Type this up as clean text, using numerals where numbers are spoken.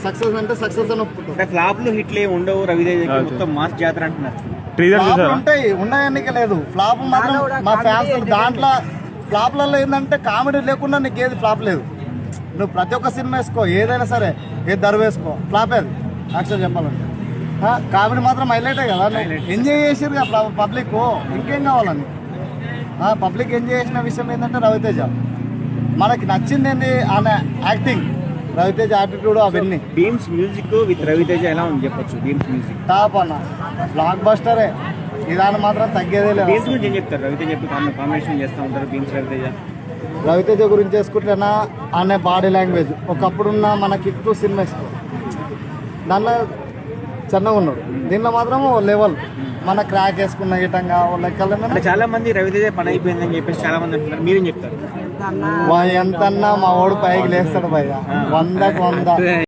Success అంటే success అని ఒప్పుకుంటాం. ఫ్లాప్లు హిట్లు ఏమి ఉండవు రవితేజ మొత్తం మాస్ జాతర అంటున్నారు. ఉంటాయి ఉన్నాయనిక లేదు. ఫ్లాప్ మాత్రం మా ఫ్యాన్స్ దాంట్లో ఫ్లాప్లలో ఏంటంటే కామెడీ లేకుండా నీకు ఏది ఫ్లాప్ లేదు. నువ్వు ప్రతి ఒక్క సినిమా వేసుకో, ఏదైనా సరే ఏది దరు వేసుకో, ఫ్లాపే అది యాక్చువల్ చెప్పాలంటే. కామెడీ మాత్రం హైలైటే కదా. ఎంజాయ్ చేసిరు కదా పబ్లిక్, ఇంకేం కావాలని. పబ్లిక్ ఎంజాయ్ చేసిన విషయం ఏంటంటే రవితేజ మనకి నచ్చింది ఏంటి ఆయన యాక్టింగ్, రవితేజ యాటిట్యూడ్ అవన్నీ. భీమ్స్ మ్యూజిక్ విత్ రవితేజ ఎలా ఉంది చెప్పొచ్చు? భీమ్స్ మ్యూజిక్ టాప్ అన్న, బ్లాక్ బస్టరే. ఇదాన్ని మాత్రం తగ్గేదే లేదు. భీమ్స్ గురించి ఏం చెప్తారు? రవితేజ కాంబినేషన్ చేస్తూ ఉంటారు భీమ్స్ రవితేజ. రవితేజ గురించి వేసుకుంటేనా అనే బాడీ లాంగ్వేజ్ ఒకప్పుడున్న మనకి ఎక్కువ సినిమా ఇష్టం. దానిలో చిన్నగా ఉన్నాడు, దీనిలో మాత్రం లెవెల్ మన క్రాక్ వేసుకున్న గిటంగా లెక్కల. చాలా మంది రవితేజ పని అయిపోయిందని చెప్పేసి చాలా మంది అంటున్నారు, మీరేం చెప్తారు? ఎంతన్నా మా వాడు పైకి లేస్తాడు భయ్య, 100కు 100.